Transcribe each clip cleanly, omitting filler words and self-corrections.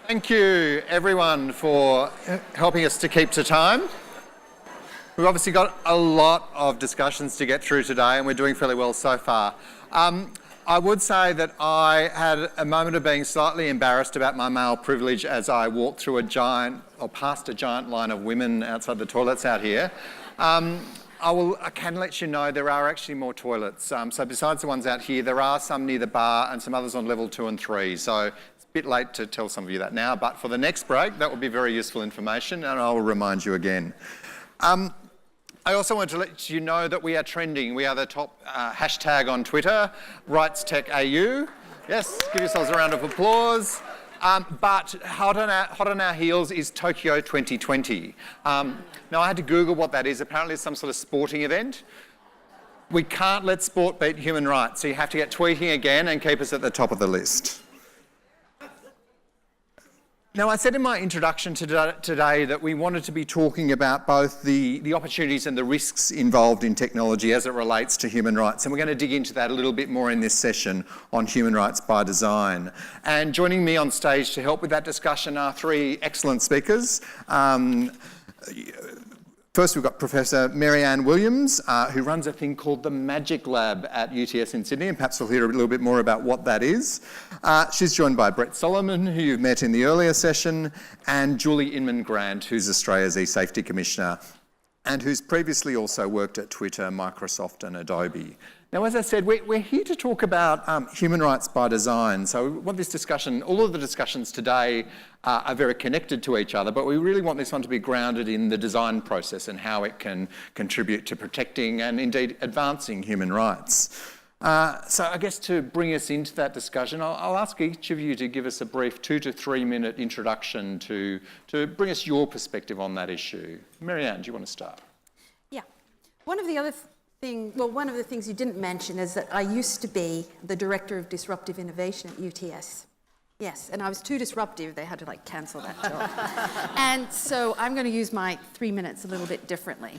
Thank you, everyone, for helping us to keep to time. We've obviously got a lot of discussions to get through today, and we're doing fairly well so far. I would say that I had a moment of being slightly embarrassed about my male privilege as I walked through past a giant line of women outside the toilets out here. I can let you know there are actually more toilets. So besides the ones out here, there are some near the bar and some others on level 2 and 3. So it's a bit late to tell some of you that now, but for the next break, that will be very useful information, and I will remind you again. I also want to let you know that we are trending. We are the top hashtag on Twitter, RightsTechAU. Yes, give yourselves a round of applause. But hot on our heels is Tokyo 2020. Now, I had to Google what that is. Apparently it's some sort of sporting event. We can't let sport beat human rights, so you have to get tweeting again and keep us at the top of the list. Now, I said in my introduction today that we wanted to be talking about both the opportunities and the risks involved in technology as it relates to human rights, and we're going to dig into that a little bit more in this session on human rights by design. And joining me on stage to help with that discussion are three excellent speakers. First, we've got Professor Mary-Ann Williams, who runs a thing called the Magic Lab at UTS in Sydney, and perhaps we'll hear a little bit more about what that is. She's joined by Brett Solomon, who you've met in the earlier session, and Julie Inman Grant, who's Australia's eSafety Commissioner, and who's previously also worked at Twitter, Microsoft and Adobe. Now, as I said, we're here to talk about human rights by design. So we want this discussion, all of the discussions today are very connected to each other, but we really want this one to be grounded in the design process and how it can contribute to protecting and indeed advancing human rights. So I guess to bring us into that discussion, I'll ask each of you to give us a brief 2 to 3 minute introduction to bring us your perspective on that issue. Mary-Ann, do you want to start? Yeah. One of the things you didn't mention is that I used to be the Director of Disruptive Innovation at UTS. Yes, and I was too disruptive, they had to cancel that job. And so I'm going to use my 3 minutes a little bit differently,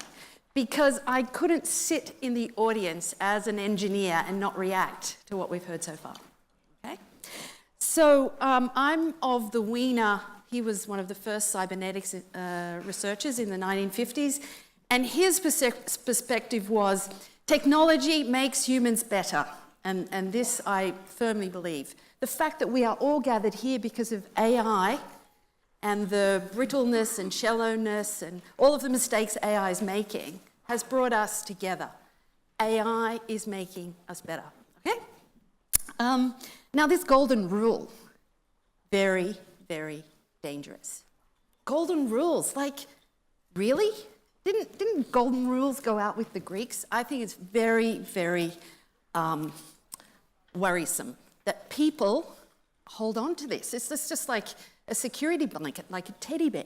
because I couldn't sit in the audience as an engineer and not react to what we've heard so far. Okay? So I'm of the Wiener. He was one of the first cybernetics researchers in the 1950s. And his perspective was, technology makes humans better. And this I firmly believe. The fact that we are all gathered here because of AI and the brittleness and shallowness and all of the mistakes AI is making has brought us together. AI is making us better, okay? Now this golden rule, very, very dangerous. Golden rules, really? Didn't golden rules go out with the Greeks? I think it's very, very worrisome that people hold on to this. It's just like a security blanket, like a teddy bear,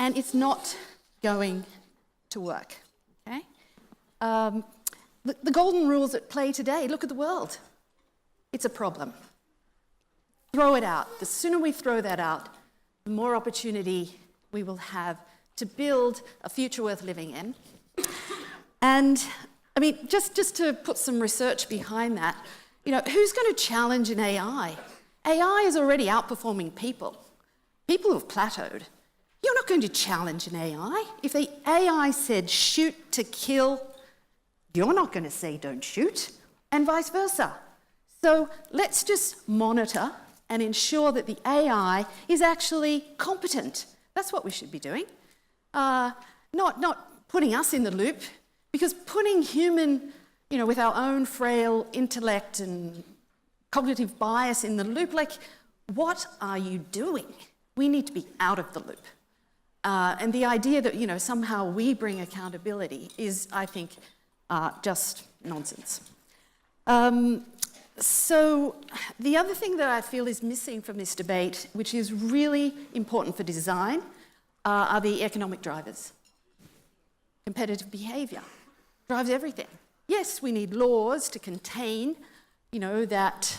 and it's not going to work, okay? The golden rules at play today, look at the world. It's a problem. Throw it out. The sooner we throw that out, the more opportunity we will have to build a future worth living in. And I mean, just to put some research behind that, who's going to challenge an AI? AI is already outperforming people. People have plateaued. You're not going to challenge an AI. If the AI said shoot to kill, you're not going to say don't shoot, and vice versa. So let's just monitor and ensure that the AI is actually competent. That's what we should be doing. Not putting us in the loop, because putting human, with our own frail intellect and cognitive bias in the loop, what are you doing? We need to be out of the loop. And the idea that, somehow we bring accountability is, I think, just nonsense. So the other thing that I feel is missing from this debate, which is really important for design, are the economic drivers. Competitive behaviour drives everything. Yes, we need laws to contain, that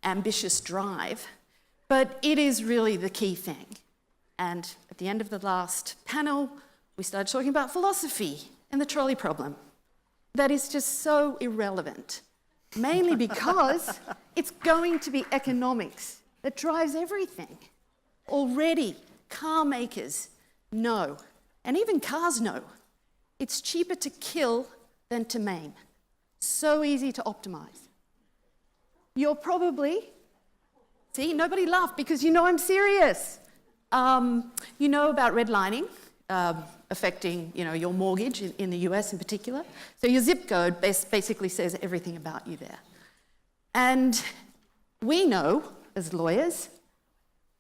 ambitious drive, but it is really the key thing. And at the end of the last panel, we started talking about philosophy and the trolley problem. That is just so irrelevant, mainly because it's going to be economics that drives everything. Already, car makers know, and even cars know, it's cheaper to kill than to maim. So easy to optimize. You're probably, see, nobody laughed because you know I'm serious. You know about redlining affecting, your mortgage in the US in particular. So your zip code basically says everything about you there. And we know, as lawyers,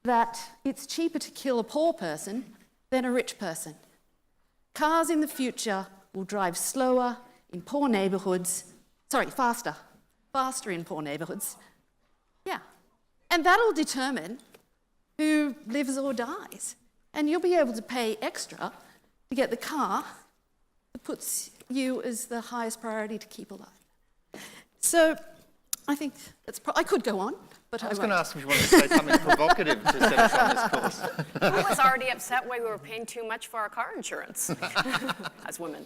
that it's cheaper to kill a poor person than a rich person. Cars in the future will drive slower in poor neighbourhoods, faster in poor neighbourhoods. Yeah. And that'll determine who lives or dies. And you'll be able to pay extra to get the car that puts you as the highest priority to keep alive. So I think I could go on, but I was going to ask if you wanted to say something provocative to set us on this course. Who was already upset why we were paying too much for our car insurance as women?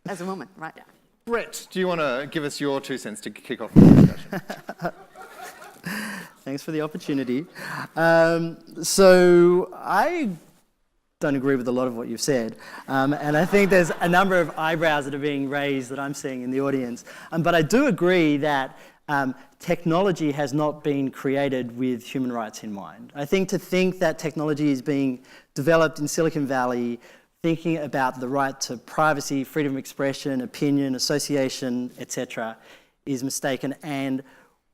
As a woman, right? Yeah. Brett, do you want to give us your 2 cents to kick off the discussion? Thanks for the opportunity. So I don't agree with a lot of what you've said. And I think there's a number of eyebrows that are being raised that I'm seeing in the audience. But I do agree that technology has not been created with human rights in mind. I think to think that technology is being developed in Silicon Valley, thinking about the right to privacy, freedom of expression, opinion, association, etc., is mistaken. And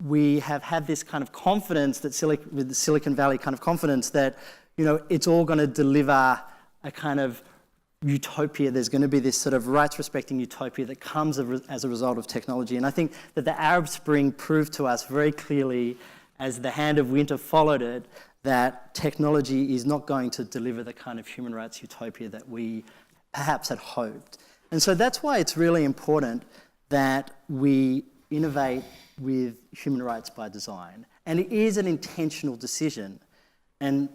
we have had this kind of confidence that with the Silicon Valley kind of confidence that, it's all going to deliver a kind of utopia. There's going to be this sort of rights-respecting utopia that comes as a result of technology. And I think that the Arab Spring proved to us very clearly, as the hand of winter followed it, that technology is not going to deliver the kind of human rights utopia that we perhaps had hoped. And so that's why it's really important that we innovate with human rights by design. And it is an intentional decision. And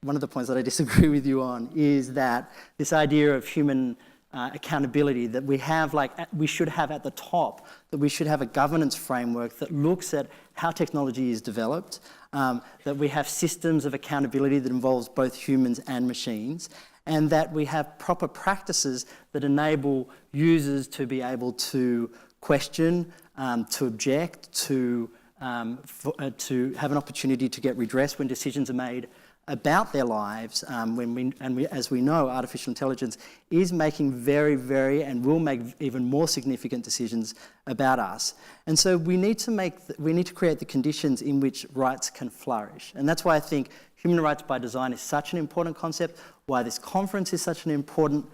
one of the points that I disagree with you on is that this idea of human accountability that we should have at the top, that we should have a governance framework that looks at how technology is developed, that we have systems of accountability that involves both humans and machines, and that we have proper practices that enable users to be able to question, to object, to have an opportunity to get redress when decisions are made about their lives, as we know, artificial intelligence is making very, very, and will make even more significant decisions about us. And so we need to create the conditions in which rights can flourish. And that's why I think human rights by design is such an important concept, why this conference is such an important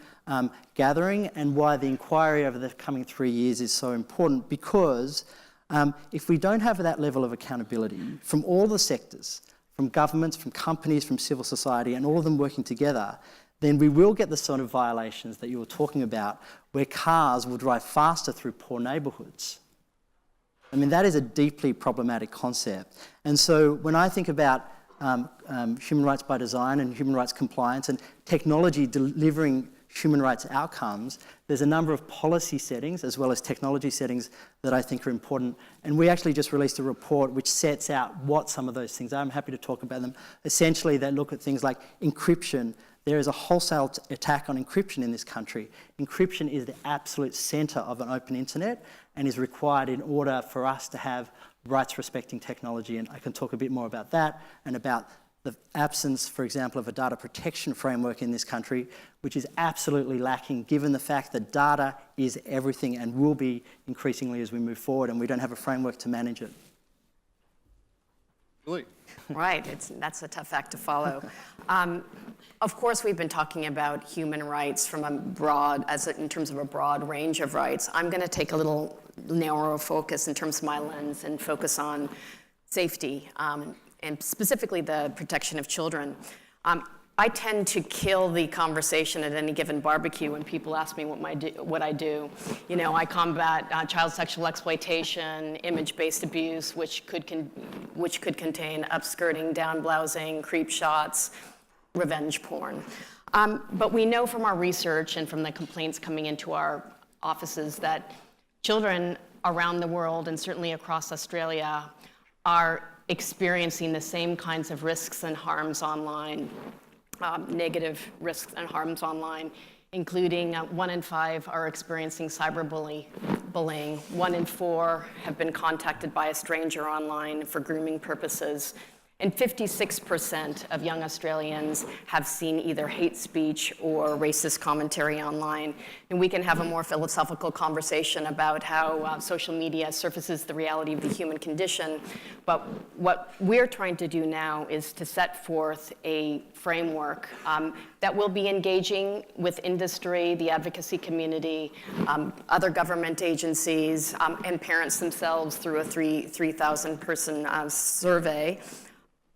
gathering, and why the inquiry over the coming 3 years is so important, because if we don't have that level of accountability from all the sectors, from governments, from companies, from civil society, and all of them working together, then we will get the sort of violations that you were talking about, where cars will drive faster through poor neighbourhoods. I mean, that is a deeply problematic concept. And so when I think about human rights by design and human rights compliance and technology delivering human rights outcomes, there's a number of policy settings as well as technology settings that I think are important. And we actually just released a report which sets out what some of those things are. I'm happy to talk about them. Essentially, they look at things like encryption. There is a wholesale attack on encryption in this country. Encryption is the absolute centre of an open internet and is required in order for us to have rights-respecting technology. And I can talk a bit more about that and about the absence, for example, of a data protection framework in this country, which is absolutely lacking given the fact that data is everything and will be increasingly as we move forward, and we don't have a framework to manage it. Julie. Right, that's a tough act to follow. Of course, we've been talking about human rights from in terms of a broad range of rights. I'm going to take a little narrower focus in terms of my lens and focus on safety, and specifically the protection of children. I tend to kill the conversation at any given barbecue when people ask me what I do. I combat child sexual exploitation, image-based abuse, which could contain upskirting, downblousing, creep shots, revenge porn. But we know from our research and from the complaints coming into our offices that children around the world, and certainly across Australia, are experiencing the same kinds of risks and harms online, negative risks and harms online, including 1 in 5 are experiencing cyberbullying. 1 in 4 have been contacted by a stranger online for grooming purposes. And 56% of young Australians have seen either hate speech or racist commentary online. And we can have a more philosophical conversation about how social media surfaces the reality of the human condition. But what we're trying to do now is to set forth a framework that will be engaging with industry, the advocacy community, other government agencies, and parents themselves through a 3,000 person survey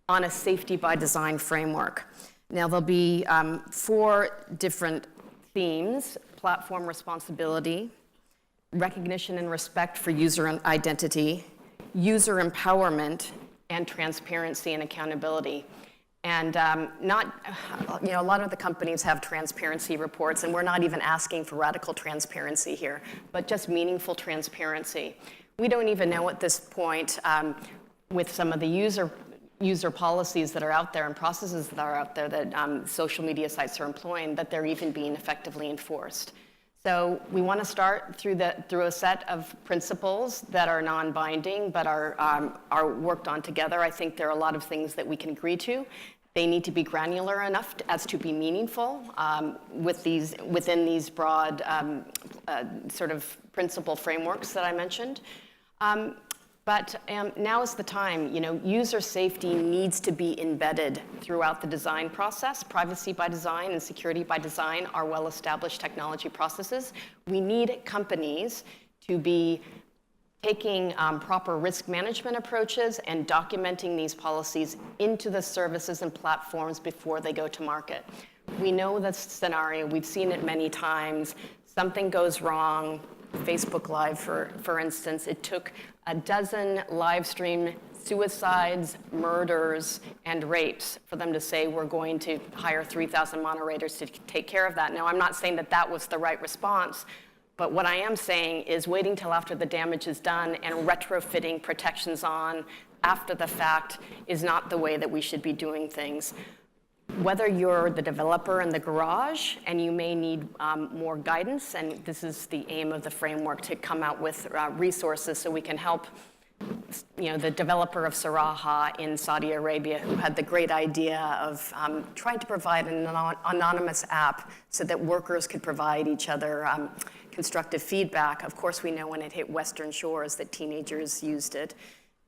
on a safety by design framework. Now there'll be 4 different themes: platform responsibility, recognition and respect for user identity, user empowerment, and transparency and accountability. And a lot of the companies have transparency reports, and we're not even asking for radical transparency here, but just meaningful transparency. We don't even know at this point, with some of the user policies that are out there and processes that are out there that social media sites are employing, that they're even being effectively enforced. So we want to start through a set of principles that are non-binding but are worked on together. I think there are a lot of things that we can agree to. They need to be granular enough as to be meaningful within these broad sort of principle frameworks that I mentioned. But now is the time. User safety needs to be embedded throughout the design process. Privacy by design and security by design are well-established technology processes. We need companies to be taking proper risk management approaches and documenting these policies into the services and platforms before they go to market. We know this scenario. We've seen it many times. Something goes wrong. Facebook Live, for instance, it took a dozen live stream suicides, murders, and rapes for them to say we're going to hire 3,000 moderators to take care of that. Now, I'm not saying that that was the right response, but what I am saying is waiting till after the damage is done and retrofitting protections on after the fact is not the way that we should be doing things. Whether you're the developer in the garage and you may need more guidance, and this is the aim of the framework, to come out with resources so we can help the developer of Saraha in Saudi Arabia, who had the great idea of trying to provide an anonymous app so that workers could provide each other constructive feedback. Of course, we know when it hit Western shores that teenagers used it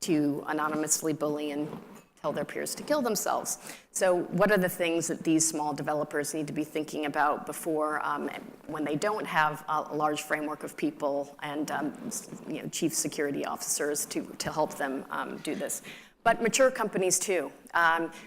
to anonymously bully and tell their peers to kill themselves. So what are the things that these small developers need to be thinking about before, when they don't have a large framework of people and chief security officers to help them do this? But mature companies too.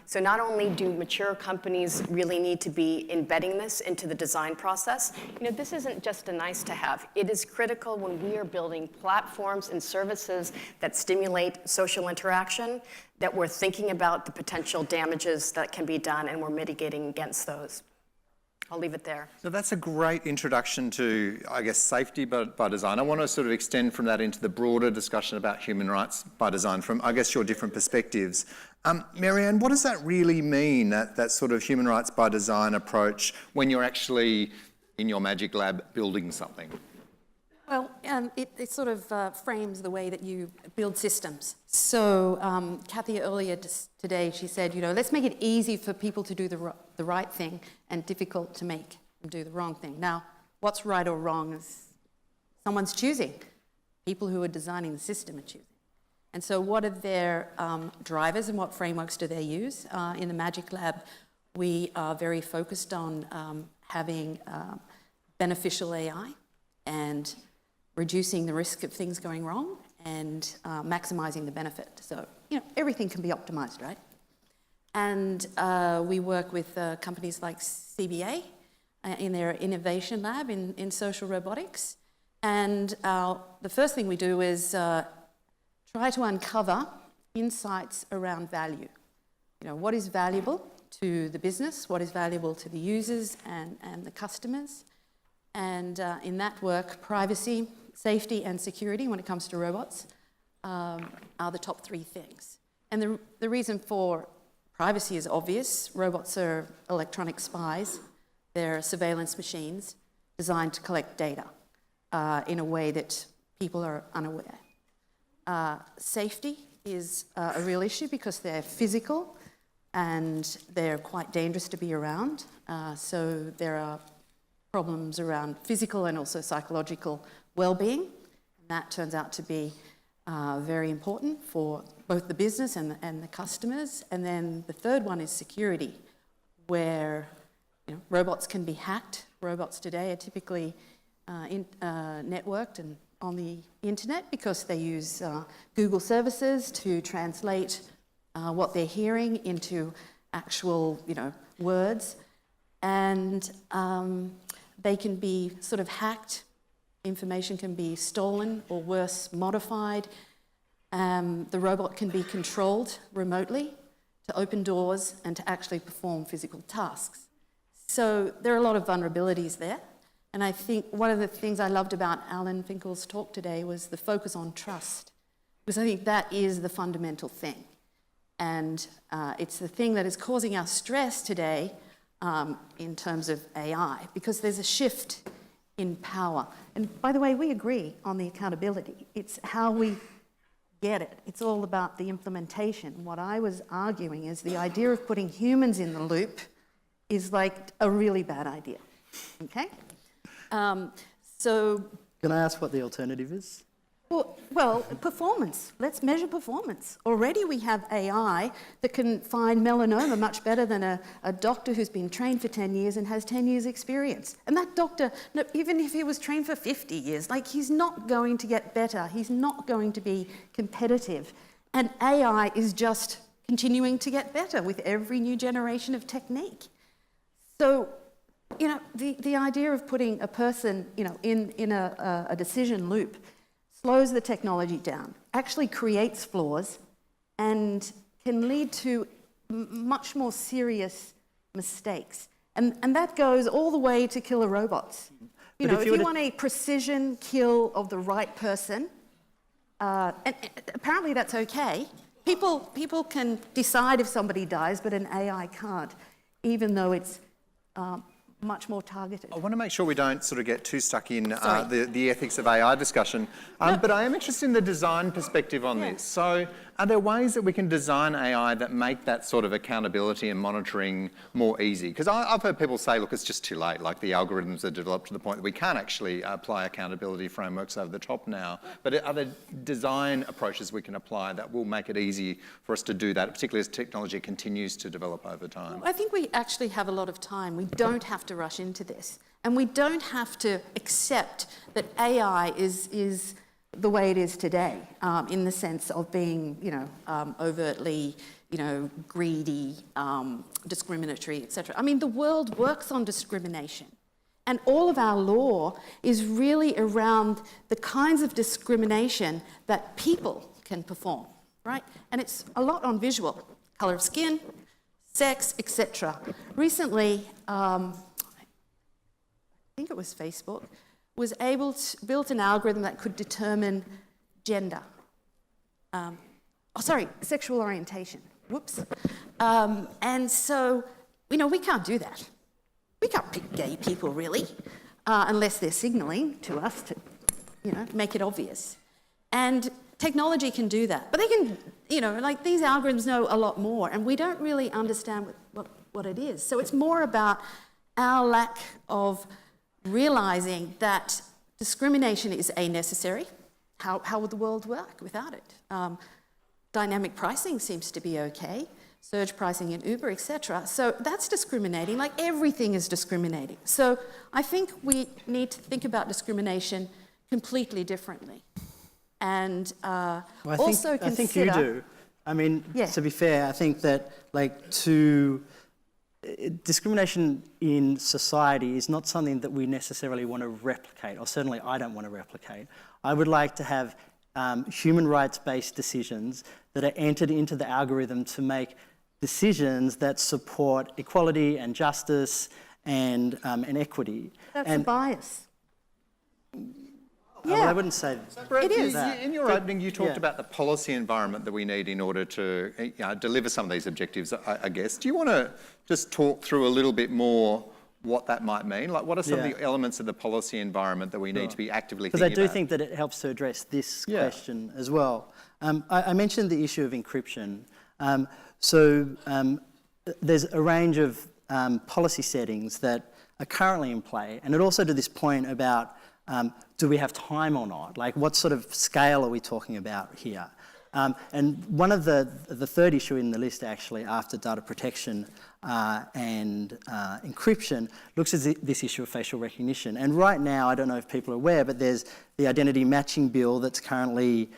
So not only do mature companies really need to be embedding this into the design process, this isn't just a nice to have. It is critical when we are building platforms and services that stimulate social interaction, that we're thinking about the potential damages that can be done and we're mitigating against those. I'll leave it there. So that's a great introduction to, I guess, safety by design. I want to sort of extend from that into the broader discussion about human rights by design from, I guess, your different perspectives. Marianne, what does that really mean, that sort of human rights by design approach, when you're actually in your magic lab building something? Well, it sort of frames the way that you build systems. So Kathy earlier today, she said, let's make it easy for people to do the right thing and difficult to make them do the wrong thing. Now, what's right or wrong is someone's choosing. People who are designing the system are choosing. And so what are their drivers and what frameworks do they use? In the Magic Lab, we are very focused on having beneficial AI and reducing the risk of things going wrong and maximising the benefit. So, everything can be optimised, right? And we work with companies like CBA in their innovation lab in social robotics. And the first thing we do is try to uncover insights around value. What is valuable to the business? What is valuable to the users and the customers? And in that work, privacy, safety and security when it comes to robots are the top 3 things. And the reason for privacy is obvious. Robots are electronic spies. They're surveillance machines designed to collect data in a way that people are unaware. Safety is a real issue because they're physical and they're quite dangerous to be around. So there are problems around physical and also psychological well-being. And that turns out to be very important for both the business and the customers. And then the third one is security, where robots can be hacked. Robots today are typically networked and on the internet because they use Google services to translate what they're hearing into actual, words. And they can be sort of hacked. Information can be stolen or worse, modified. The robot can be controlled remotely to open doors and to actually perform physical tasks. So there are a lot of vulnerabilities there. And I think one of the things I loved about Alan Finkel's talk today was the focus on trust, because I think that is the fundamental thing. And it's the thing that is causing us stress today in terms of AI, because there's a shift in power. And by the way, we agree on the accountability. It's how we get it. It's all about the implementation. What I was arguing is the idea of putting humans in the loop is like a really bad idea, okay? So... Can I ask what the alternative is? Well, performance. Let's measure performance. Already we have AI that can find melanoma much better than a doctor who's been trained for 10 years and has 10 years experience. And that doctor, even if he was trained for 50 years, he's not going to get better. He's not going to be competitive. And AI is just continuing to get better with every new generation of technique. So, the idea of putting a person, in a decision loop slows the technology down, actually creates flaws, and can lead to much more serious mistakes. And that goes all the way to killer robots. If you want a precision kill of the right person, and apparently that's okay. People can decide if somebody dies, but an AI can't, even though it's much more targeted. I want to make sure we don't sort of get too stuck in the ethics of AI discussion, but I am interested in the design perspective on this. So are there ways that we can design AI that make that sort of accountability and monitoring more easy? Because I've heard people say, look, it's just too late, like the algorithms are developed to the point that we can't actually apply accountability frameworks over the top now. But are there design approaches we can apply that will make it easy for us to do that, particularly as technology continues to develop over time? I think we actually have a lot of time. We don't have to rush into this. And we don't have to accept that AI is the way it is today, in the sense of being, overtly, greedy, discriminatory, etc. I mean, the world works on discrimination. And all of our law is really around the kinds of discrimination that people can perform, right? And it's a lot on visual, colour of skin, sex, etc. Recently, I think it was Facebook, was able to build an algorithm that could determine gender. Sexual orientation. Whoops. And so, we can't do that. We can't pick gay people, really, unless they're signalling to us to, make it obvious. And technology can do that. But they can, these algorithms know a lot more, and we don't really understand what it is. So it's more about our lack of realising that discrimination is necessary. How would the world work without it? Dynamic pricing seems to be okay. Surge pricing in Uber, etc. So that's discriminating, like everything is discriminating. So I think we need to think about discrimination completely differently. And I consider... think you do. I mean, to be fair, I think that, discrimination in society is not something that we necessarily want to replicate, or certainly I don't want to replicate. I would like to have human rights-based decisions that are entered into the algorithm to make decisions that support equality and justice and equity. That's a bias. Well, Yeah. I wouldn't say Brett, It is. in your opening, you talked yeah. about the policy environment that we need in order to deliver some of these objectives, I guess. Do you want to just talk through a little bit more what that might mean? Like, what are some of the elements of the policy environment that we need to be actively thinking about? Because I do think that it helps to address this question as well. I mentioned the issue of encryption. There's a range of policy settings that are currently in play, and it also to this point about do we have time or not? Like, what sort of scale are we talking about here? And one of the third issue in the list, actually, after data protection and encryption, looks at this issue of facial recognition. And right now, I don't know if people are aware, but there's the identity matching bill that's currently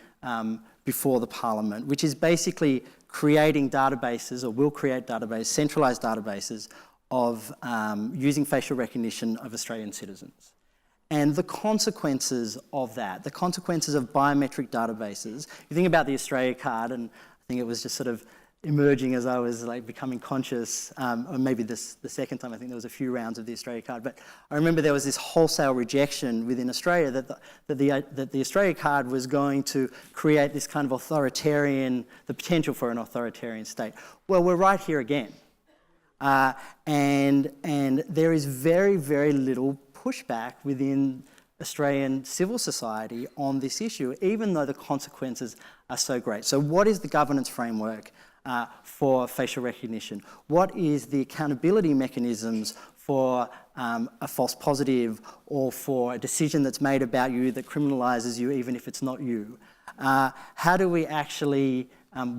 before the Parliament, which is basically creating databases, or will create databases, centralised databases of using facial recognition of Australian citizens. And the consequences of that, the consequences of biometric databases, you think about the Australia card, and I think it was just sort of emerging as I was like becoming conscious, or maybe the second time, I think there was a few rounds of the Australia card, but I remember there was this wholesale rejection within Australia that the Australia card was going to create this kind of authoritarian, the potential for an authoritarian state. Well, we're right here again. And there is very, very little pushback within Australian civil society on this issue, even though the consequences are so great. So what is the governance framework for facial recognition? What is the accountability mechanisms for a false positive or for a decision that's made about you that criminalises you even if it's not you? How do we actually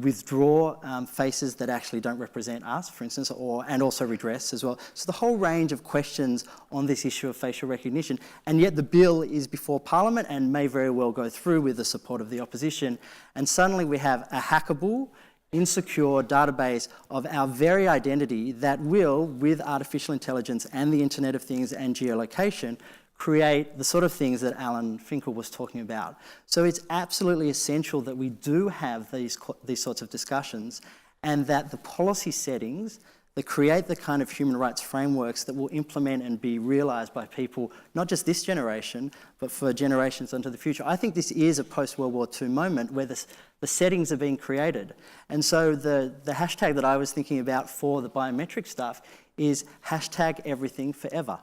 withdraw faces that actually don't represent us, for instance, and also redress as well? So the whole range of questions on this issue of facial recognition, and yet the bill is before Parliament and may very well go through with the support of the opposition, and suddenly we have a hackable, insecure database of our very identity that will, with artificial intelligence and the Internet of Things and geolocation, create the sort of things that Alan Finkel was talking about. So it's absolutely essential that we do have these sorts of discussions, and that the policy settings that create the kind of human rights frameworks that will implement and be realised by people, not just this generation, but for generations into the future. I think this is a post-World War II moment where the settings are being created. And so the hashtag that I was thinking about for the biometric stuff is #everythingforever.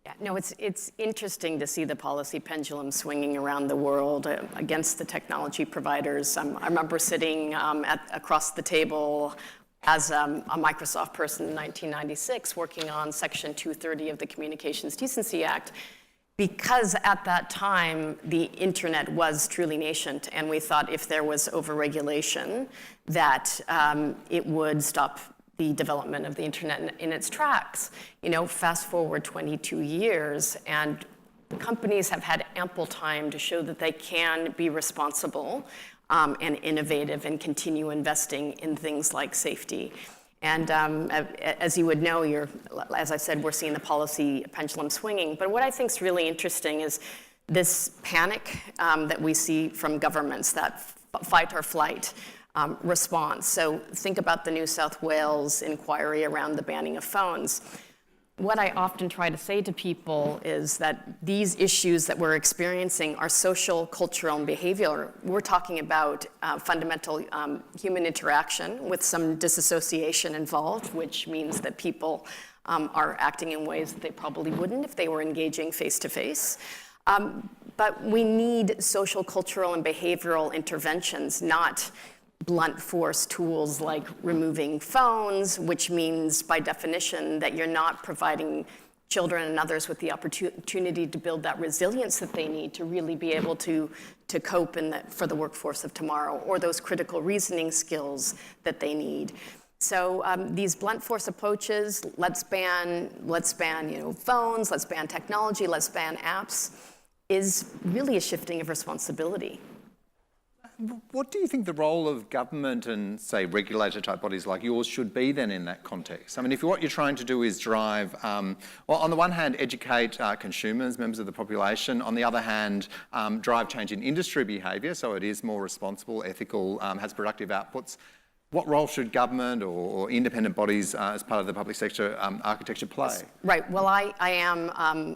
Yeah, no, it's interesting to see the policy pendulum swinging around the world against the technology providers. I remember sitting across the table as a Microsoft person in 1996 working on Section 230 of the Communications Decency Act, because at that time the internet was truly nascent, and we thought if there was overregulation that it would stop the development of the internet in its tracks. You know, fast forward 22 years, and the companies have had ample time to show that they can be responsible and innovative and continue investing in things like safety. And as you would know, as I said, we're seeing the policy pendulum swinging. But what I think is really interesting is this panic that we see from governments, that fight or flight response. So think about the New South Wales inquiry around the banning of phones. What I often try to say to people is that these issues that we're experiencing are social, cultural, and behavioral. We're talking about fundamental human interaction with some disassociation involved, which means that people are acting in ways that they probably wouldn't if they were engaging face-to-face. But we need social, cultural, and behavioral interventions, not blunt force tools like removing phones, which means by definition that you're not providing children and others with the opportunity to build that resilience that they need to really be able to cope for the workforce of tomorrow, or those critical reasoning skills that they need. So these blunt force approaches, let's ban phones, let's ban technology, let's ban apps, is really a shifting of responsibility. What do you think the role of government and, say, regulator-type bodies like yours should be then in that context? I mean, if what you're trying to do is drive, well, on the one hand, educate consumers, members of the population, on the other hand, drive change in industry behaviour, so it is more responsible, ethical, has productive outputs, what role should government or independent bodies as part of the public sector architecture play? Right. Well, I am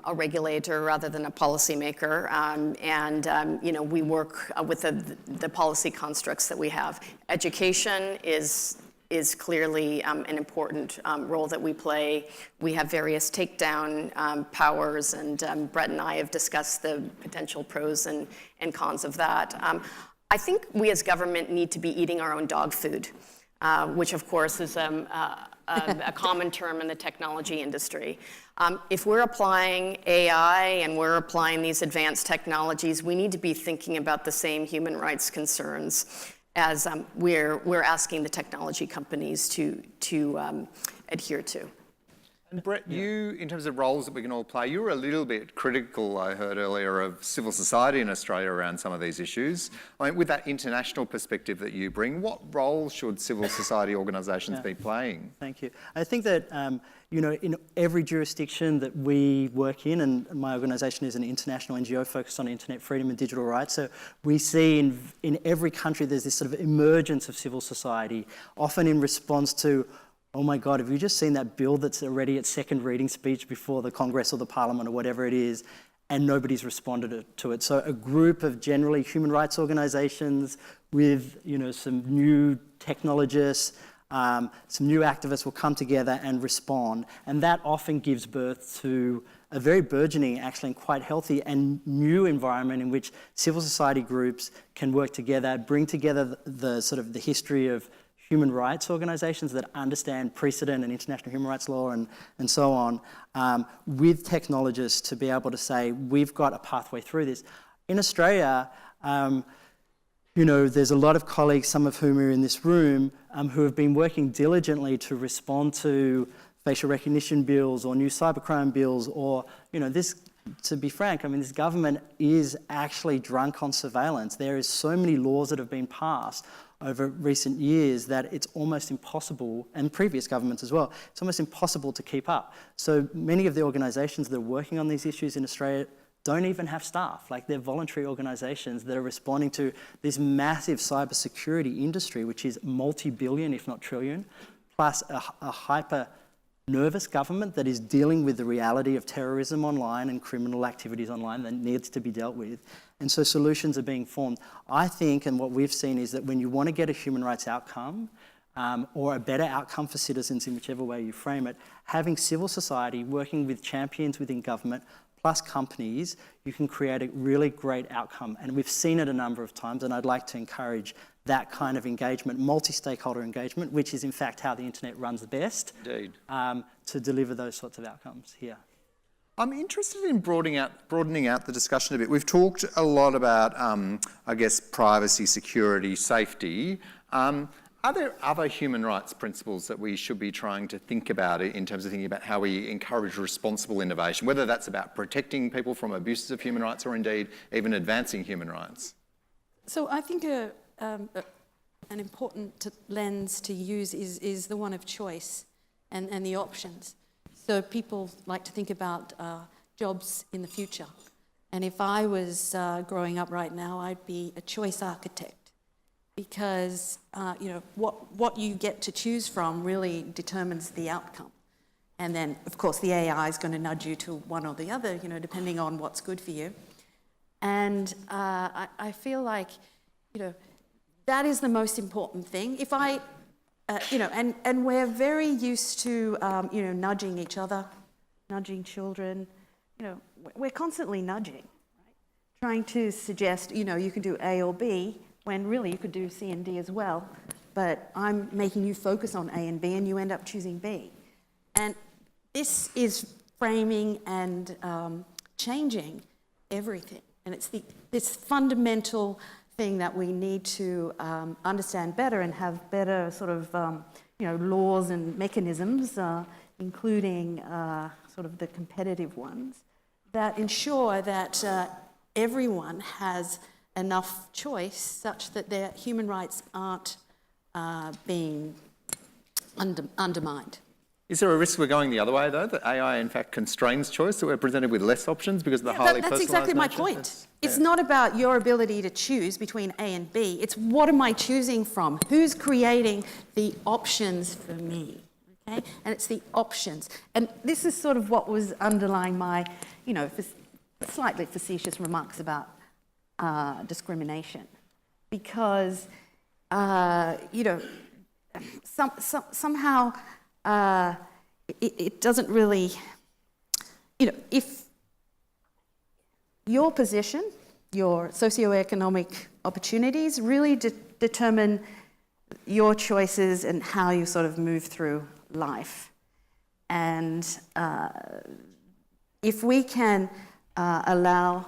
a regulator rather than a policymaker, we work with the policy constructs that we have. Education is clearly an important role that we play. We have various takedown powers, and Brett and I have discussed the potential pros and cons of that. I think we as government need to be eating our own dog food, which of course is a common term in the technology industry. If we're applying AI and we're applying these advanced technologies, we need to be thinking about the same human rights concerns as we're asking the technology companies to adhere to. And Brett, you, in terms of roles that we can all play, you were a little bit critical, I heard earlier, of civil society in Australia around some of these issues. I mean, with that international perspective that you bring, what role should civil society organisations be playing? Thank you. I think that, in every jurisdiction that we work in, and my organisation is an international NGO focused on internet freedom and digital rights, so we see in every country there's this sort of emergence of civil society, often in response to, oh my God, have you just seen that bill that's already at second reading speech before the Congress or the Parliament or whatever it is, and nobody's responded to it. So a group of generally human rights organisations with, some new technologists, some new activists will come together and respond. And that often gives birth to a very burgeoning, actually, and quite healthy and new environment in which civil society groups can work together, bring together the history of human rights organisations that understand precedent and international human rights law and so on, with technologists to be able to say, we've got a pathway through this. In Australia, there's a lot of colleagues, some of whom are in this room, who have been working diligently to respond to facial recognition bills or new cybercrime bills or, this, to be frank, this government is actually drunk on surveillance. There is so many laws that have been passed over recent years that it's almost impossible, and previous governments as well, it's almost impossible to keep up. So many of the organisations that are working on these issues in Australia don't even have staff. Like, they're voluntary organisations that are responding to this massive cybersecurity industry, which is multi-billion, if not trillion, plus a hyper nervous government that is dealing with the reality of terrorism online and criminal activities online that needs to be dealt with. And so solutions are being formed. I think, and what we've seen is that when you want to get a human rights outcome, or a better outcome for citizens in whichever way you frame it, having civil society working with champions within government plus companies, you can create a really great outcome. And we've seen it a number of times, and I'd like to encourage that kind of engagement, multi-stakeholder engagement, which is in fact how the internet runs the best. Indeed. To deliver those sorts of outcomes here. I'm interested in broadening out the discussion a bit. We've talked a lot about, privacy, security, safety. Are there other human rights principles that we should be trying to think about in terms of thinking about how we encourage responsible innovation, whether that's about protecting people from abuses of human rights or indeed even advancing human rights? So I think an important lens to use is the one of choice and the options. So people like to think about jobs in the future. And if I was growing up right now, I'd be a choice architect, because what you get to choose from really determines the outcome. And then, of course, the AI is going to nudge you to one or the other, depending on what's good for you. And I feel like, that is the most important thing. If I, and we're very used to, nudging each other, nudging children. We're constantly nudging, right? Trying to suggest, you can do A or B, when really you could do C and D as well. But I'm making you focus on A and B, and you end up choosing B. And this is framing and changing everything. And it's this fundamental thing that we need to understand better and have better sort of, laws and mechanisms, including sort of the competitive ones, that ensure that everyone has enough choice such that their human rights aren't being undermined. Is there a risk we're going the other way, though, that AI, in fact, constrains choice, that we're presented with less options because of the highly personalised That's exactly my nature? point. It's not about your ability to choose between A and B. It's what am I choosing from? Who's creating the options for me? Okay? And it's the options. And this is sort of what was underlying my, slightly facetious remarks about discrimination. Because, somehow it doesn't really, if your position, your socioeconomic opportunities really determine your choices and how you sort of move through life. And if we can allow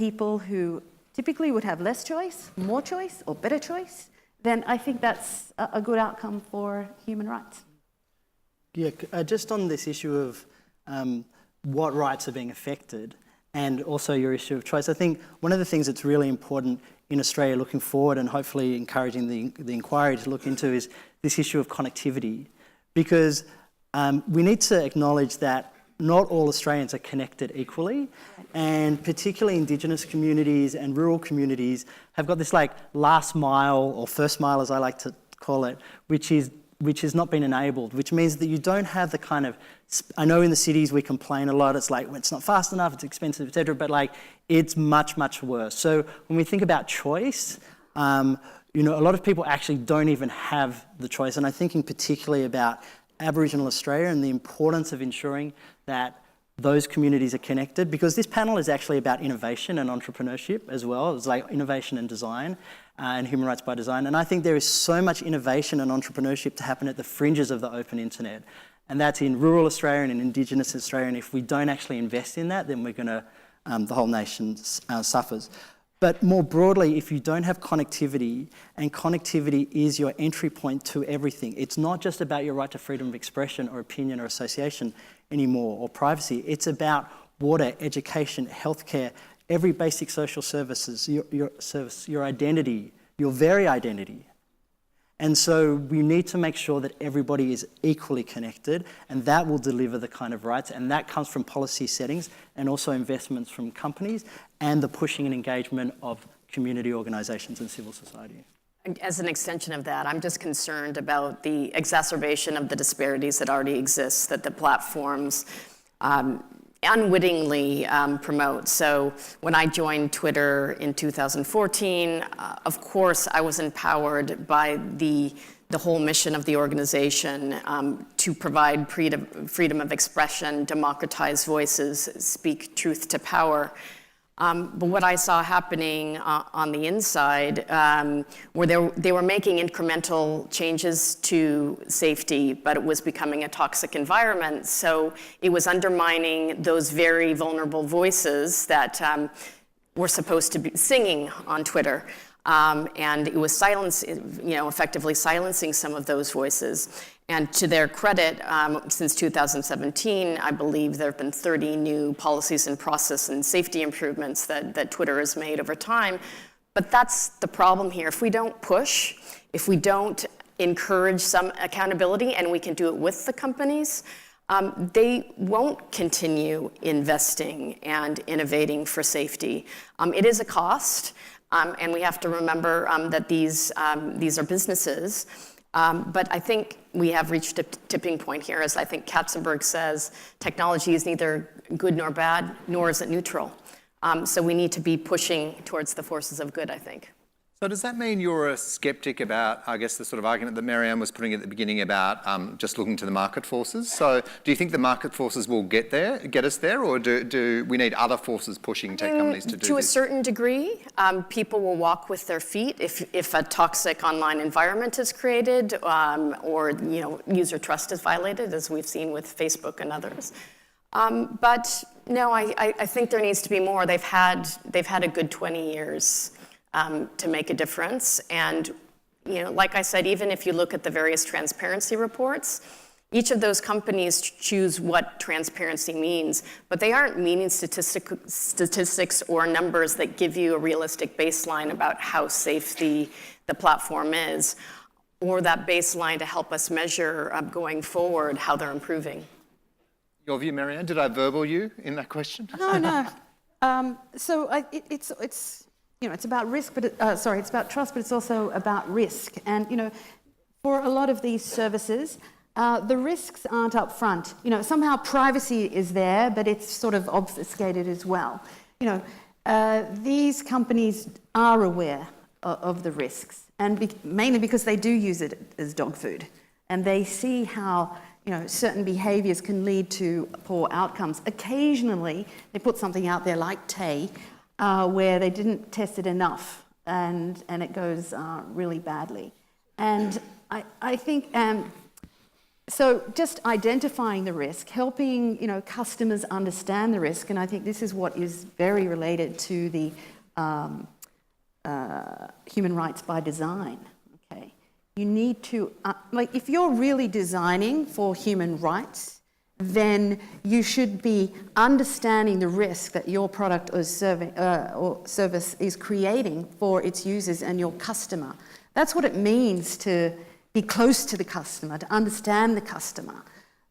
people who typically would have less choice, more choice, or better choice, then I think that's a good outcome for human rights. Yeah, just on this issue of what rights are being affected and also your issue of choice, I think one of the things that's really important in Australia looking forward and hopefully encouraging the inquiry to look into is this issue of connectivity. Because we need to acknowledge that not all Australians are connected equally, and particularly Indigenous communities and rural communities have got this like last mile or first mile, as I like to call it, which has not been enabled, which means that you don't have the kind of, I know in the cities we complain a lot, it's like, well, it's not fast enough, it's expensive, etc., but like it's much, much worse. So when we think about choice, a lot of people actually don't even have the choice, and I'm thinking particularly about Aboriginal Australia and the importance of ensuring that those communities are connected, because this panel is actually about innovation and entrepreneurship as well. It's like innovation and design and human rights by design. And I think there is so much innovation and entrepreneurship to happen at the fringes of the open internet. And that's in rural Australia and in Indigenous Australia. And if we don't actually invest in that, then we're going to, the whole nation suffers. But more broadly, if you don't have connectivity, and connectivity is your entry point to everything, it's not just about your right to freedom of expression or opinion or association anymore, or privacy. It's about water, education, healthcare, every basic social services, your identity, your very identity. And so we need to make sure that everybody is equally connected, and that will deliver the kind of rights, and that comes from policy settings and also investments from companies and the pushing and engagement of community organisations and civil society. As an extension of that, I'm just concerned about the exacerbation of the disparities that already exist, that the platforms unwittingly promote. So when I joined Twitter in 2014, of course, I was empowered by the whole mission of the organization to provide freedom of expression, democratize voices, speak truth to power. But what I saw happening on the inside, where they were making incremental changes to safety, but it was becoming a toxic environment. So it was undermining those very vulnerable voices that were supposed to be singing on Twitter. And it was effectively silencing some of those voices. And to their credit, since 2017, I believe there have been 30 new policies and process and safety improvements that Twitter has made over time. But that's the problem here. If we don't push, if we don't encourage some accountability, and we can do it with the companies, they won't continue investing and innovating for safety. It is a cost, and we have to remember that these are businesses. But I think we have reached a tipping point here. As I think Katzenberg says, technology is neither good nor bad, nor is it neutral. So we need to be pushing towards the forces of good, I think. So does that mean you're a skeptic about, I guess, the sort of argument that Marianne was putting at the beginning about just looking to the market forces? So do you think the market forces will get us there, or do we need other forces pushing tech companies to do this? To a certain degree, people will walk with their feet if a toxic online environment is created, or user trust is violated, as we've seen with Facebook and others. But no, I think there needs to be more. They've had a good 20 years. To make a difference. And, like I said, even if you look at the various transparency reports, each of those companies choose what transparency means, but they aren't meaning statistics or numbers that give you a realistic baseline about how safe the platform is. or that baseline to help us measure going forward how they're improving. Your view, Marianne? Did I verbal you in that question? No. It's about risk, but it's about trust, but it's also about risk. And for a lot of these services, the risks aren't up front. Somehow privacy is there, but it's sort of obfuscated as well. These companies are aware of the risks, and mainly because they do use it as dog food, and they see how certain behaviours can lead to poor outcomes. Occasionally, they put something out there like Tay, where they didn't test it enough, and it goes really badly. And I think so. Just identifying the risk, helping customers understand the risk, and I think this is what is very related to the human rights by design. Okay, you need to if you're really designing for human rights, then you should be understanding the risk that your product or service is creating for its users and your customer. That's what it means to be close to the customer, to understand the customer,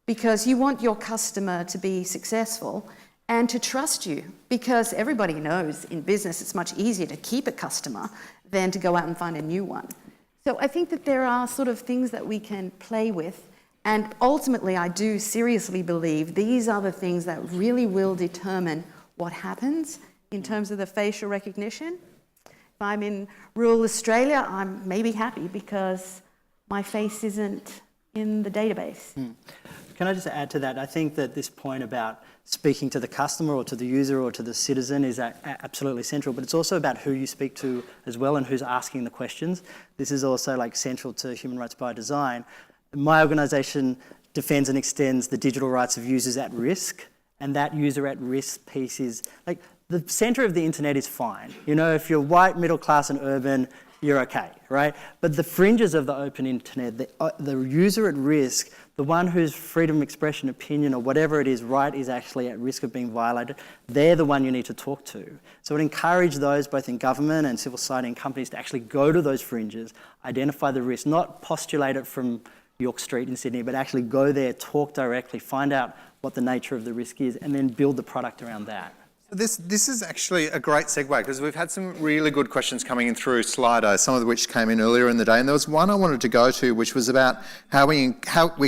because you want your customer to be successful and to trust you, because everybody knows in business it's much easier to keep a customer than to go out and find a new one. So I think that there are sort of things that we can play with. And ultimately, I do seriously believe these are the things that really will determine what happens in terms of the facial recognition. If I'm in rural Australia, I'm maybe happy because my face isn't in the database. Can I just add to that? I think that this point about speaking to the customer or to the user or to the citizen is absolutely central, but it's also about who you speak to as well and who's asking the questions. This is also central to human rights by design. My organisation defends and extends the digital rights of users at risk, and that user at risk piece is the centre of the internet is fine. If you're white, middle class and urban, you're okay, right? But the fringes of the open internet, the user at risk, the one whose freedom of expression, opinion or whatever it is is actually at risk of being violated, they're the one you need to talk to. So it encourage those both in government and civil society and companies to actually go to those fringes, identify the risk, not postulate it from York Street in Sydney, but actually go there, talk directly, find out what the nature of the risk is, and then build the product around that. This is actually a great segue, because we've had some really good questions coming in through Slido, some of which came in earlier in the day, and there was one I wanted to go to, which was about how we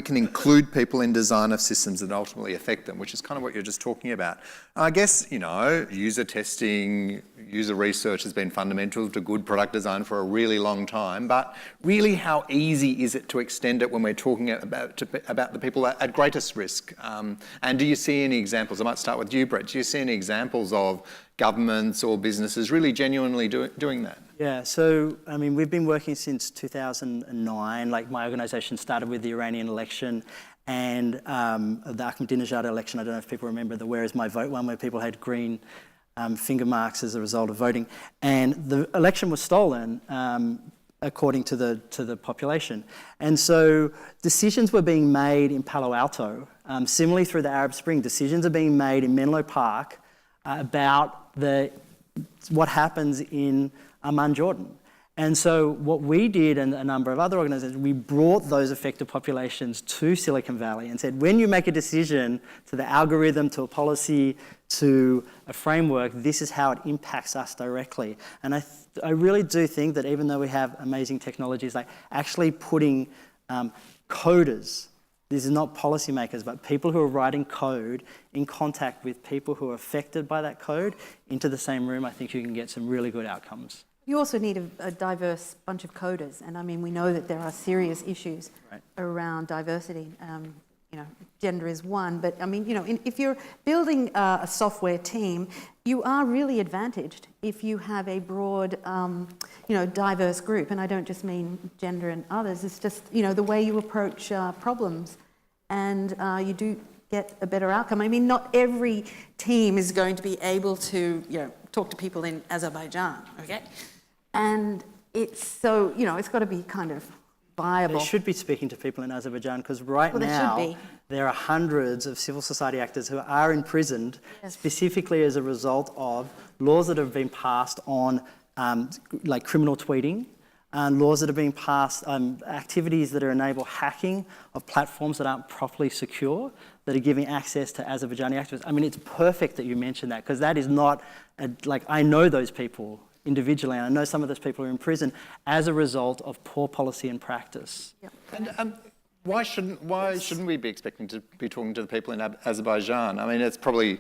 can include people in design of systems that ultimately affect them, which is kind of what you're just talking about. I guess, user testing, user research has been fundamental to good product design for a really long time, but really how easy is it to extend it when we're talking about the people at greatest risk? And do you see any examples? I might start with you, Brett. Do you see any examples of governments or businesses really genuinely doing that? Yeah, so, we've been working since 2009. My organisation started with the Iranian election and the Ahmadinejad election. I don't know if people remember the Where Is My Vote one, where people had green finger marks as a result of voting. And the election was stolen according to the population. And so decisions were being made in Palo Alto. Similarly, through the Arab Spring, decisions are being made in Menlo Park about what happens in Amman, Jordan. And so what we did, and a number of other organisations, we brought those affected populations to Silicon Valley and said, when you make a decision to the algorithm, to a policy, to a framework, this is how it impacts us directly. And I really do think that even though we have amazing technologies, actually putting coders, this is not policymakers, but people who are writing code in contact with people who are affected by that code into the same room, I think you can get some really good outcomes. You also need a diverse bunch of coders, and we know that there are serious issues around diversity. Gender is one, but if you're building a software team, you are really advantaged if you have a broad, diverse group. And I don't just mean gender and others. It's just the way you approach problems, and you do get a better outcome. Not every team is going to be able to talk to people in Azerbaijan, okay? And it's it's got to be kind of viable. They should be speaking to people in Azerbaijan, because now there are hundreds of civil society actors who are imprisoned specifically as a result of laws that have been passed on criminal tweeting, laws that are being passed, activities that enable hacking of platforms that aren't properly secure, that are giving access to Azerbaijani activists. I mean, it's perfect that you mentioned that, because that is not, I know those people individually, and I know some of those people are in prison as a result of poor policy and practice. Yep. And why shouldn't we be expecting to be talking to the people in Azerbaijan? I mean, it's probably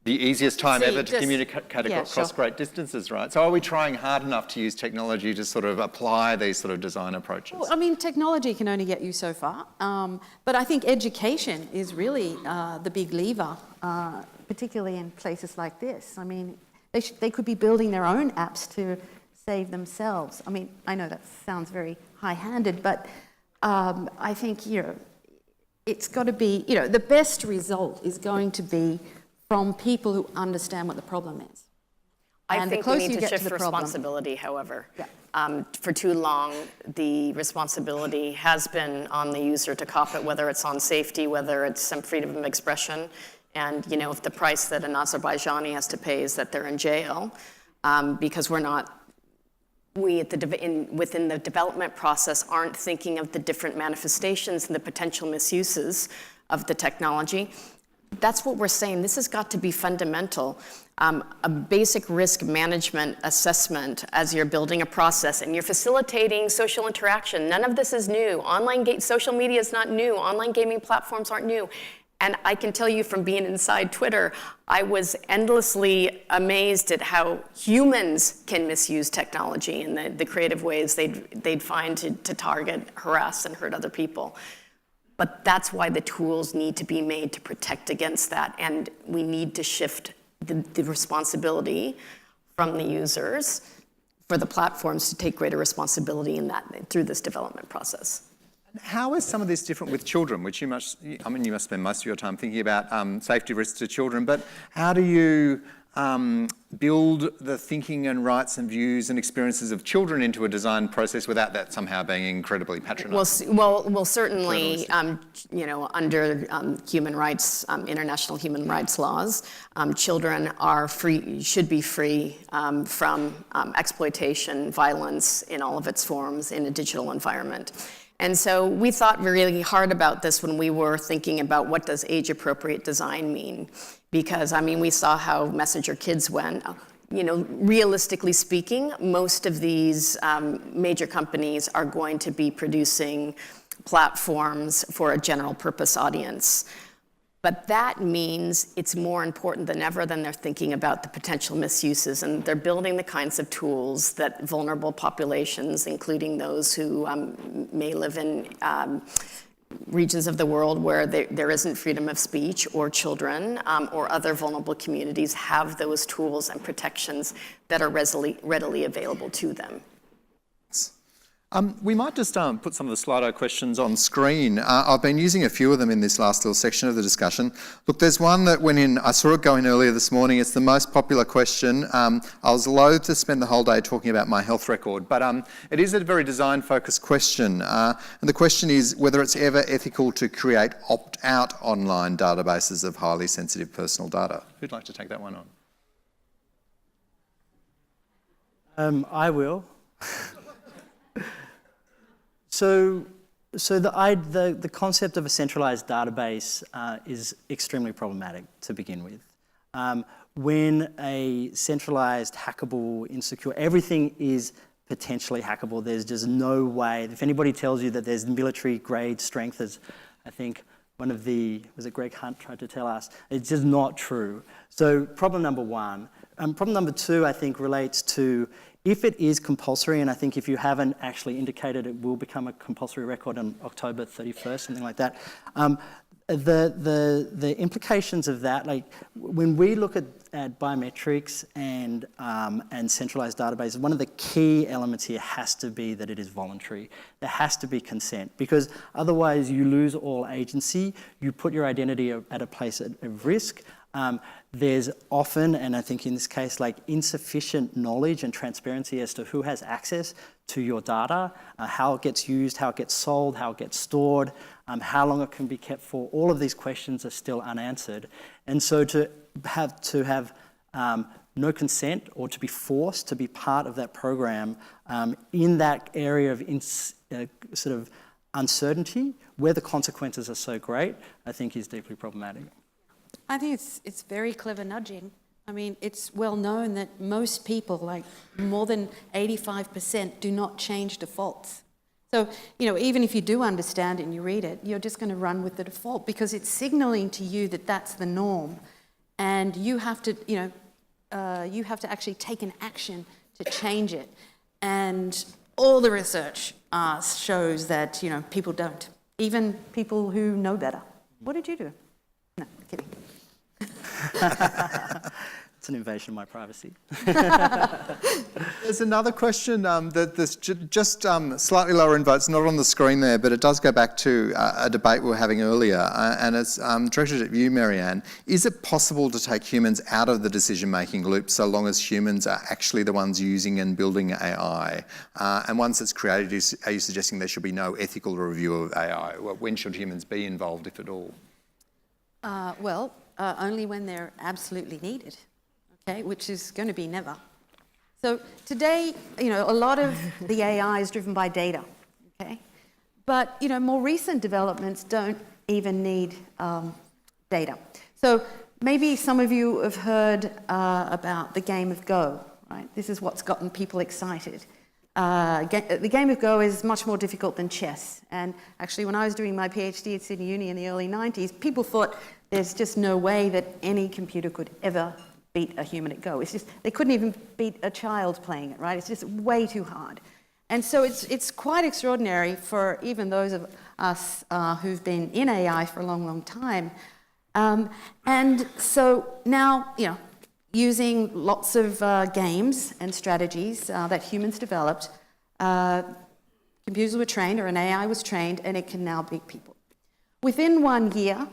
the easiest time ever to communicate across great distances, right? So are we trying hard enough to use technology to sort of apply these sort of design approaches? Well, I mean, technology can only get you so far, but I think education is really the big lever, particularly in places like this. I mean, they could be building their own apps to save themselves. I mean, I know that sounds very high-handed, but I think, it's got to be, the best result is going to be from people who understand what the problem is. I think we need to shift responsibility, however. Yeah. For too long, the responsibility has been on the user to cop it, whether it's on safety, whether it's some freedom of expression. And, if the price that an Azerbaijani has to pay is that they're in jail, because within the development process aren't thinking of the different manifestations and the potential misuses of the technology. That's what we're saying. This has got to be fundamental. A basic risk management assessment as you're building a process and you're facilitating social interaction. None of this is new. Social media is not new. Online gaming platforms aren't new. And I can tell you from being inside Twitter, I was endlessly amazed at how humans can misuse technology in the creative ways they'd find to target, harass, and hurt other people. But that's why the tools need to be made to protect against that. And we need to shift the responsibility from the users for the platforms to take greater responsibility in that through this development process. How is some of this different with children, which you must spend most of your time thinking about safety risks to children, but how do you build the thinking and rights and views and experiences of children into a design process without that somehow being incredibly patronising? Well, certainly, under human rights, international human rights laws, children should be free from exploitation, violence in all of its forms in a digital environment. And so we thought really hard about this when we were thinking about what does age-appropriate design mean. Because, we saw how Messenger Kids went. Realistically speaking, most of these major companies are going to be producing platforms for a general purpose audience. But that means it's more important than ever than they're thinking about the potential misuses, and they're building the kinds of tools that vulnerable populations, including those who may live in regions of the world where there isn't freedom of speech, or children, or other vulnerable communities, have those tools and protections that are readily available to them. We might just put some of the Slido questions on screen. I've been using a few of them in this last little section of the discussion. Look, there's one that I saw it go in earlier this morning. It's the most popular question. I was loath to spend the whole day talking about my health record, but it is a very design-focused question. And the question is whether it's ever ethical to create opt-out online databases of highly sensitive personal data. Who'd like to take that one on? I will. So the concept of a centralized database is extremely problematic to begin with. When a centralized, hackable, insecure, everything is potentially hackable. There's just no way. If anybody tells you that there's military-grade strength, as I think was it Greg Hunt tried to tell us, it's just not true. So problem number one. Problem number two, I think, relates to if it is compulsory, and I think if you haven't actually indicated it will become a compulsory record on October 31st, something like that, the implications of that, like when we look at biometrics and centralized databases, one of the key elements here has to be that it is voluntary. There has to be consent, because otherwise you lose all agency. You put your identity at a place of risk. There's often, and I think in this case, like insufficient knowledge and transparency as to who has access to your data, how it gets used, how it gets sold, how it gets stored, how long it can be kept for. All of these questions are still unanswered. And so to have no consent or to be forced to be part of that program in that area of sort of uncertainty, where the consequences are so great, I think is deeply problematic. I think it's very clever nudging. I mean, it's well known that most people, like more than 85%, do not change defaults. So, even if you do understand it and you read it, you're just going to run with the default because it's signaling to you that that's the norm. And you have to, you have to actually take an action to change it. And all the research shows that, people don't. Even people who know better. What did you do? No, kidding. It's an invasion of my privacy. There's another question that's just slightly lower in votes, not on the screen there, but it does go back to a debate we were having earlier, and it's directed at you, Marianne. Is it possible to take humans out of the decision-making loop so long as humans are actually the ones using and building AI? And once it's created, are you suggesting there should be no ethical review of AI? When should humans be involved, if at all? Only when they're absolutely needed. Okay, which is going to be never. So today, a lot of the AI is driven by data, okay? But, more recent developments don't even need data. So maybe some of you have heard about the game of Go, right? This is what's gotten people excited. The game of Go is much more difficult than chess. And actually, when I was doing my PhD at Sydney Uni in the early 90s, people thought there's just no way that any computer could ever beat a human at Go. It's just, they couldn't even beat a child playing it, right? It's just way too hard. And so it's quite extraordinary for even those of us who've been in AI for a long, long time. And so now, using lots of games and strategies that humans developed, computers were trained, or an AI was trained, and it can now beat people. Within 1 year,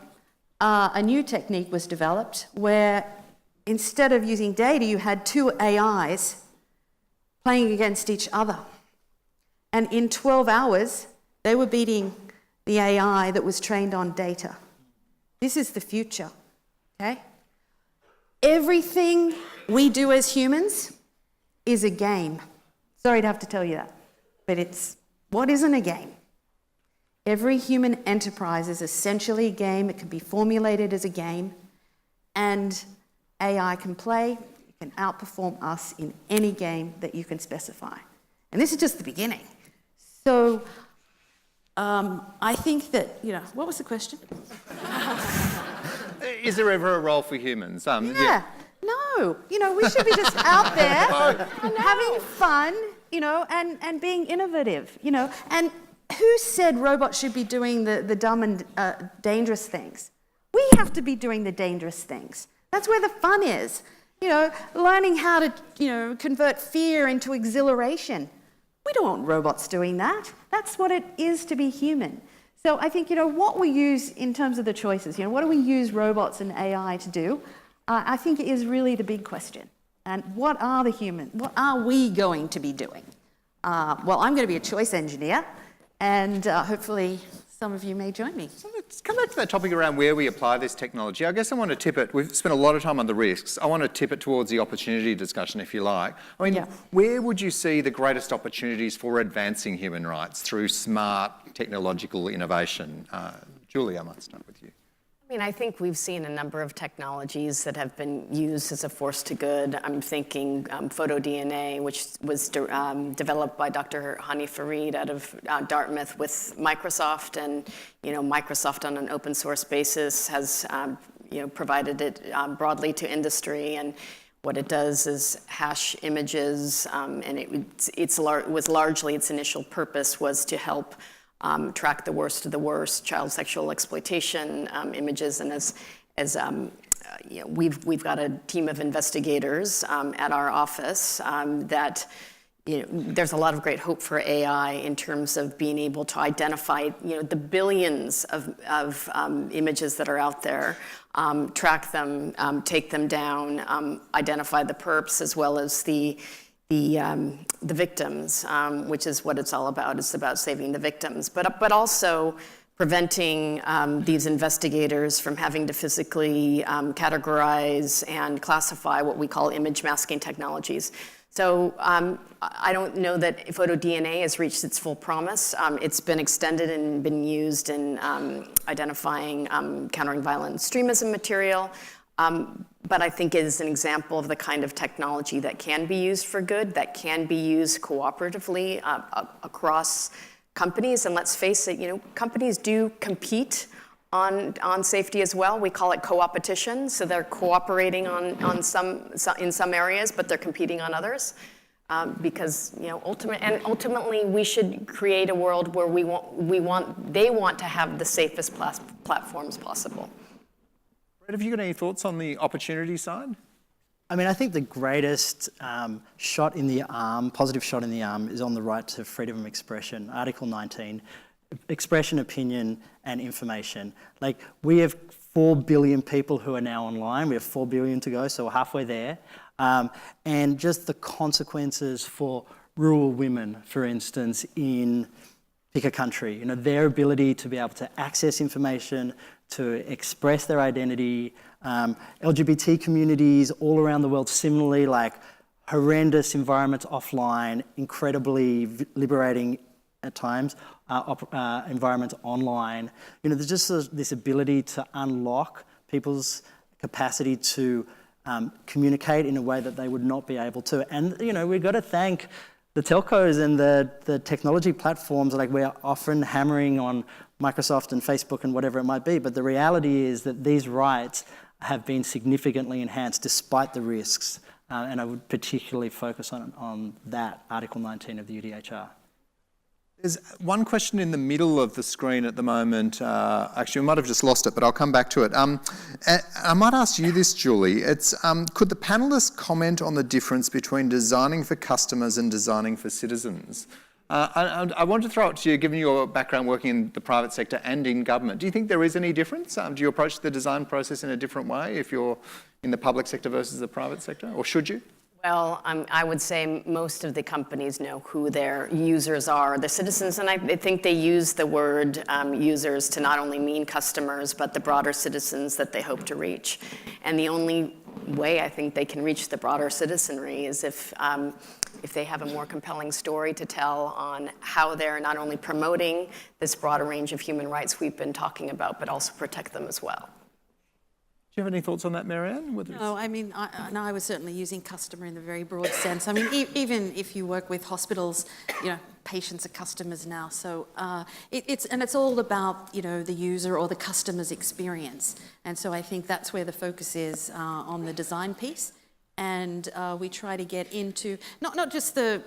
a new technique was developed where instead of using data, you had two AIs playing against each other. And in 12 hours, they were beating the AI that was trained on data. This is the future, okay? Everything we do as humans is a game. Sorry to have to tell you that, but what isn't a game? Every human enterprise is essentially a game. It can be formulated as a game, and AI can play, it can outperform us in any game that you can specify. And this is just the beginning. So I think that, what was the question? Is there ever a role for humans? No, we should be just out there having fun, and being innovative, And who said robots should be doing the dumb and dangerous things? We have to be doing the dangerous things. That's where the fun is. Learning how to, convert fear into exhilaration. We don't want robots doing that. That's what it is to be human. So I think, what we use in terms of the choices, what do we use robots and AI to do? I think is really the big question. And what are we going to be doing? Well, I'm going to be a choice engineer, and hopefully some of you may join me. So let's come back to that topic around where we apply this technology. I guess I want to tip it. We've spent a lot of time on the risks. I want to tip it towards the opportunity discussion, if you like. Where would you see the greatest opportunities for advancing human rights through smart technological innovation? Julie, I might start with you. I think we've seen a number of technologies that have been used as a force to good. I'm thinking photo-DNA, which was developed by Dr. Hani Farid out of Dartmouth with Microsoft. And, Microsoft on an open source basis has, provided it broadly to industry. And what it does is hash images, and it was largely, its initial purpose was to help track the worst of the worst, child sexual exploitation images, and we've got a team of investigators at our office that there's a lot of great hope for AI in terms of being able to identify the billions of images that are out there, track them, take them down, identify the perps as well as the victims, which is what it's all about. It's about saving the victims, but also preventing these investigators from having to physically categorize and classify what we call image masking technologies. So I don't know that photodNA has reached its full promise. It's been extended and been used in identifying countering violent extremism material. But I think it is an example of the kind of technology that can be used for good, that can be used cooperatively across companies. And let's face it, companies do compete on safety as well. We call it co-opetition. So they're cooperating in some areas, but they're competing on others. Because ultimately we should create a world where they want to have the safest platforms possible. Brett, have you got any thoughts on the opportunity side? I mean, I think the greatest shot in the arm, positive shot in the arm, is on the right to freedom of expression, Article 19, expression, opinion, and information. Like, we have 4 billion people who are now online. We have 4 billion to go, so we're halfway there. And just the consequences for rural women, for instance, in pick a country, their ability to be able to access information, to express their identity, LGBT communities all around the world similarly, like horrendous environments offline, incredibly liberating at times, environments online. There's just this ability to unlock people's capacity to communicate in a way that they would not be able to. And, we've got to thank the telcos and the technology platforms. Like, we're often hammering on Microsoft and Facebook and whatever it might be, but the reality is that these rights have been significantly enhanced despite the risks, and I would particularly focus on that Article 19 of the UDHR. There's one question in the middle of the screen at the moment. Actually, we might have just lost it, but I'll come back to it. I might ask you this, Julie. It's could the panellists comment on the difference between designing for customers and designing for citizens? I want to throw it to you, given your background working in the private sector and in government. Do you think there is any difference? Do you approach the design process in a different way if you're in the public sector versus the private sector, or should you? Well, I would say most of the companies know who their users are, the citizens, and I think they use the word users to not only mean customers, but the broader citizens that they hope to reach. And the only way I think they can reach the broader citizenry is if they have a more compelling story to tell on how they're not only promoting this broader range of human rights we've been talking about, but also protect them as well. Do you have any thoughts on that, Marianne? No, I mean, I was certainly using customer in the very broad sense. I mean, even if you work with hospitals, patients are customers now. So it's all about, the user or the customer's experience. And so I think that's where the focus is on the design piece. And we try to get into not just the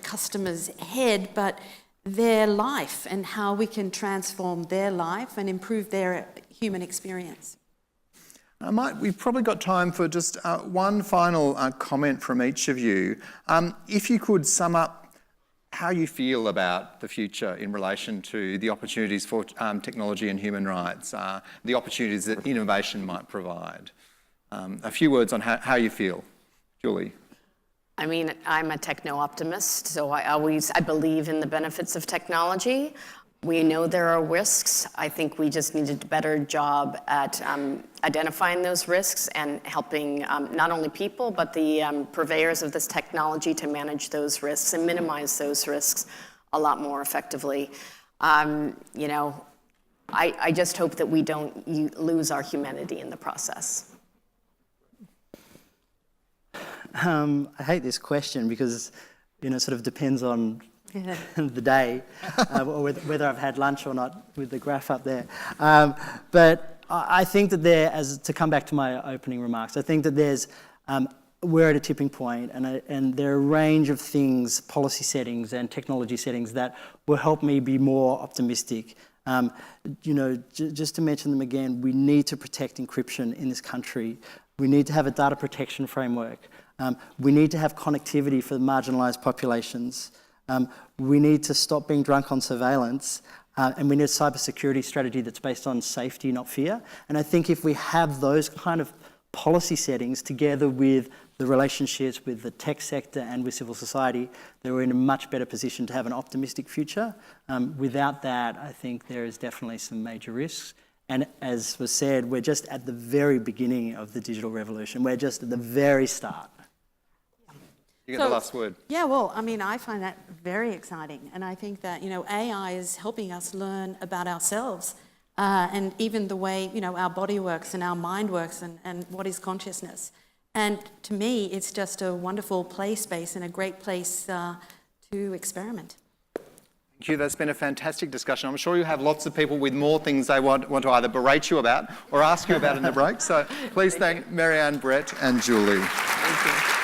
customer's head, but their life and how we can transform their life and improve their human experience. We've probably got time for just one final comment from each of you. If you could sum up how you feel about the future in relation to the opportunities for technology and human rights, the opportunities that innovation might provide. A few words on how you feel. Julie. I mean, I'm a techno-optimist, so I believe in the benefits of technology. We know there are risks. I think we just need a better job at identifying those risks and helping not only people, but the purveyors of this technology to manage those risks and minimize those risks a lot more effectively. I just hope that we don't lose our humanity in the process. I hate this question because, sort of depends on the day, or whether I've had lunch or not, with the graph up there. But I think that to come back to my opening remarks, I think that we're at a tipping point, and there are a range of things, policy settings and technology settings, that will help me be more optimistic. Just to mention them again, we need to protect encryption in this country. We need to have a data protection framework. We need to have connectivity for marginalised populations. We need to stop being drunk on surveillance, and we need a cybersecurity strategy that's based on safety, not fear. And I think if we have those kind of policy settings together with the relationships with the tech sector and with civil society, that we're in a much better position to have an optimistic future. Without that, I think there is definitely some major risks. And as was said, we're just at the very beginning of the digital revolution. We're just at the very start. You get the last word. Yeah, well, I mean, I find that very exciting. And I think that, AI is helping us learn about ourselves and even the way, our body works and our mind works and what is consciousness. And to me, it's just a wonderful play space and a great place to experiment. Thank you. That's been a fantastic discussion. I'm sure you have lots of people with more things they want to either berate you about or ask you about in the break. So please thank Marianne, Brett and Julie. Thank you.